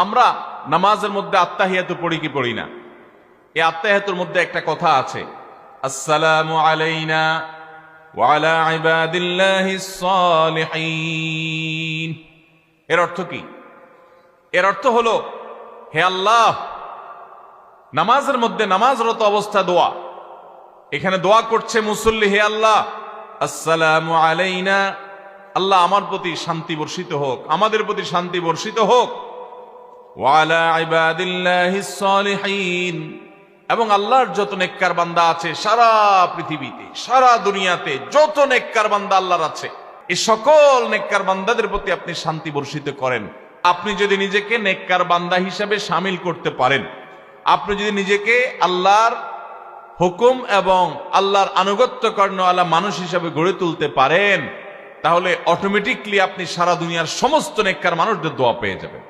আমরা নামাজের মধ্যে আত্তাহিয়াতু পড়ি কি পড়ি না? এই আত্তাহিয়াতুর মধ্যে একটা কথা আছে, আসসালামু আলাইনা ওয়া আলা ইবাদিল্লাহিস সালিহিন। এর অর্থ কি? এর অর্থ হলো, হে আল্লাহ, নামাজের মধ্যে নামাজরত অবস্থা দোয়া, এখানে দোয়া করছে মুসল্লি, হে আল্লাহ আসসালামু আলাইনা, আল্লাহ আমার প্রতি শান্তি বর্ষিত হোক, আমাদের প্রতি শান্তি বর্ষিত হোক, ওয়া আলা ইবাদিল্লাহিস সালিহিন, এবং আল্লাহর যত নেককার বান্দা আছে সারা পৃথিবীতে, সারা দুনিয়াতে যত নেককার বান্দা আল্লাহর আছে, এই সকল নেককার বান্দাদের প্রতি আপনি শান্তি বর্ষিত করেন। আপনি যদি নিজেকে নেককার বান্দা হিসাবে শামিল করতে পারেন, আপনি যদি নিজেকে আল্লাহর হুকুম এবং আল্লাহর আনুগত্য কর্ণওয়ালা মানুষ হিসাবে গড়ে তুলতে পারেন, তাহলে অটোমেটিকলি আপনি সারা দুনিয়ার সমস্ত নেককার মানুষদের দোয়া পেয়ে যাবেন।